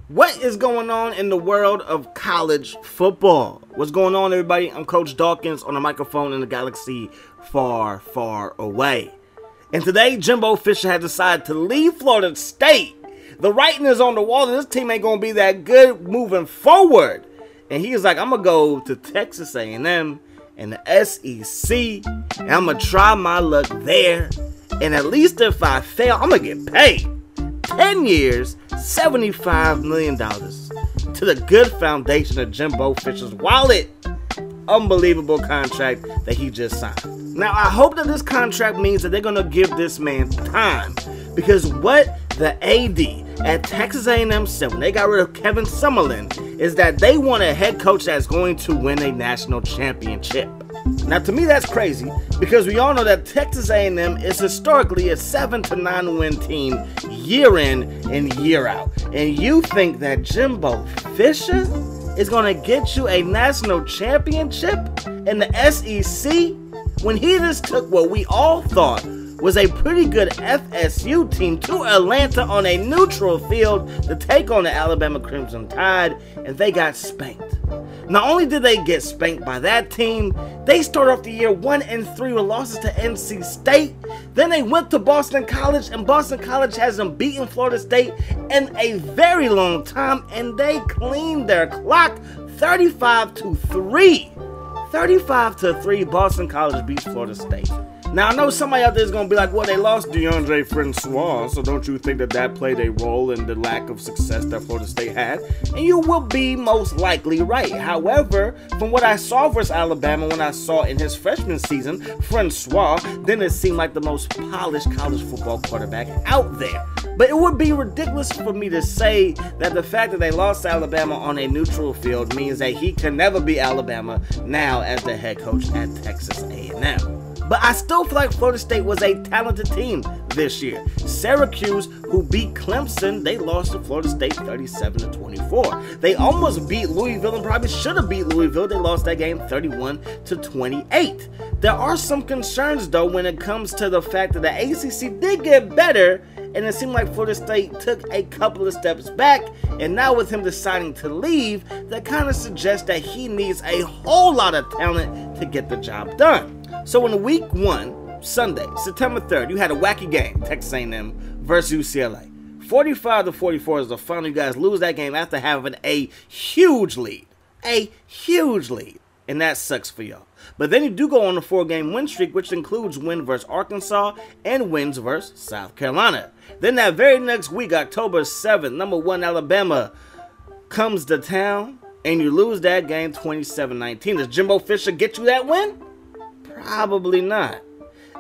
What is going on in the world of college football? What's going on, everybody? I'm Coach Dawkins on the microphone in the galaxy far, far away. And today, Jimbo Fisher has decided to leave Florida State. The writing is on the wall, and this team ain't going to be that good moving forward. And he is like, I'm going to go to Texas A&M and the SEC, and I'm going to try my luck there. And at least if I fail, I'm going to get paid. 10 years, $75 million to the good foundation of Jimbo Fisher's wallet. Unbelievable contract that he just signed. Now, I hope that this contract means that they're going to give this man time, because what the AD at Texas A&M said when they got rid of Kevin Summerlin is that they want a head coach that's going to win a national championship. Now, to me, that's crazy, because we all know that Texas A&M is historically a 7 to 9 win team year in and year out. And you think that Jimbo Fisher is going to get you a national championship in the SEC when he just took what we all thought was a pretty good FSU team to Atlanta on a neutral field to take on the Alabama Crimson Tide, and they got spanked. Not only did they get spanked by that team, they started off the year 1-3 with losses to NC State. Then they went to Boston College, and Boston College hasn't beaten Florida State in a very long time, and they cleaned their clock 35-3. 35-3, Boston College beats Florida State. Now, I know somebody out there is going to be like, well, they lost DeAndre Francois, so don't you think that that played a role in the lack of success that Florida State had? And you will be most likely right. However, from what I saw versus Alabama when I saw in his freshman season, Francois didn't seem like the most polished college football quarterback out there. But it would be ridiculous for me to say that the fact that they lost to Alabama on a neutral field means that he can never be Alabama now as the head coach at Texas A&M. But I still feel like Florida State was a talented team this year. Syracuse, who beat Clemson, they lost to Florida State 37-24. They almost beat Louisville and probably should have beat Louisville. They lost that game 31-28. There are some concerns, though, when it comes to the fact that the ACC did get better, and it seemed like Florida State took a couple of steps back, and now with him deciding to leave, that kind of suggests that he needs a whole lot of talent to get the job done. So in week 1, Sunday, September 3rd, you had a wacky game, Texas A&M versus UCLA. 45-44 is the final. You guys lose that game after having a huge lead. A huge lead. And that sucks for y'all. But then you do go on a 4-game win streak, which includes win versus Arkansas and wins versus South Carolina. Then that very next week, October 7th, number 1 Alabama comes to town, and you lose that game 27-19. Does Jimbo Fisher get you that win? Probably not.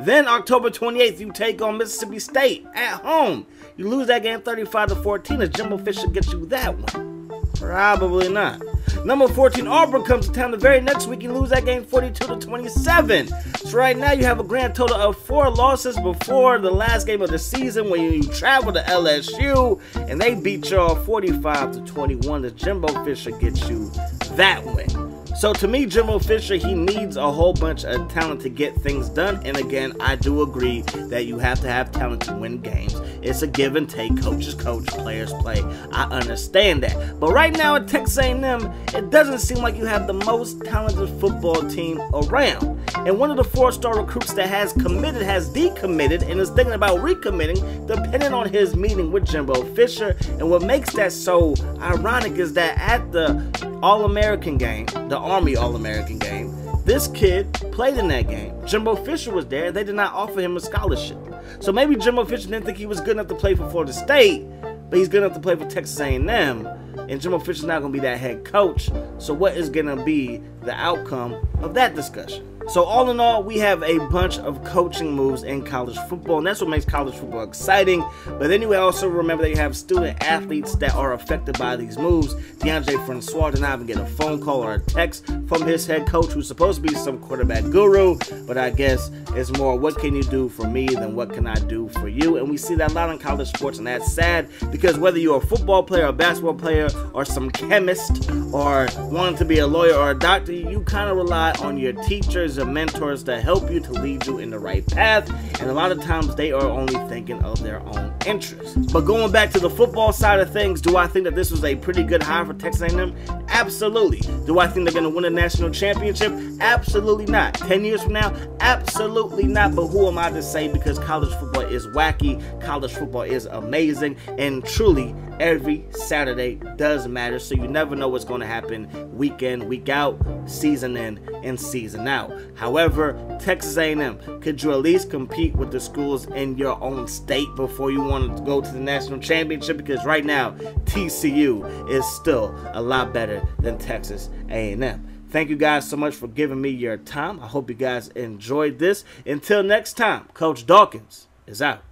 Then October 28th, you take on Mississippi State at home. You lose that game 35-14. Does Jimbo Fisher get you that one? Probably not. Number 14, Auburn comes to town the very next week. You lose that game 42-27. So right now you have a grand total of 4 losses before the last game of the season when you travel to LSU and they beat y'all 45-21. Does Jimbo Fisher get you that win? So to me, Jimbo Fisher, he needs a whole bunch of talent to get things done. And again, I do agree that you have to have talent to win games. It's a give and take. Coaches coach, players play. I understand that. But right now at Texas A&M, it doesn't seem like you have the most talented football team around. And one of the 4-star recruits that has committed has decommitted and is thinking about recommitting depending on his meeting with Jimbo Fisher. And what makes that so ironic is that at the All-American game, the Army All-American game, this kid played in that game. Jimbo Fisher was there. They did not offer him a scholarship. So maybe Jimbo Fisher didn't think he was good enough to play for Florida State, but he's good enough to play for Texas A&M. And Jimbo Fisher's not going to be that head coach. So what is going to be the outcome of that discussion? So all in all, we have a bunch of coaching moves in college football, and that's what makes college football exciting. But then you also remember that you have student athletes that are affected by these moves. DeAndre Francois did not even get a phone call or a text from his head coach, who's supposed to be some quarterback guru, but I guess it's more what can you do for me than what can I do for you. And we see that a lot in college sports, and that's sad, because whether you're a football player, a basketball player, or some chemist, or wanting to be a lawyer or a doctor, you kind of rely on your teachers coaches and mentors to help you, to lead you in the right path, and a lot of times they are only thinking of their own interests. But going back to the football side of things, do I think that this was a pretty good hire for Texas A&M? Absolutely. Do I think they're going to win a national championship? Absolutely not. 10 years from now? Absolutely not. But who am I to say, because college football is wacky, college football is amazing, and truly every Saturday does matter, so you never know what's going to happen week in, week out, season in, and season out. However, Texas A&M, could you at least compete with the schools in your own state before you want to go to the national championship? Because right now, TCU is still a lot better than Texas A&M. Thank you guys so much for giving me your time. I hope you guys enjoyed this. Until next time, Coach Dawkins is out.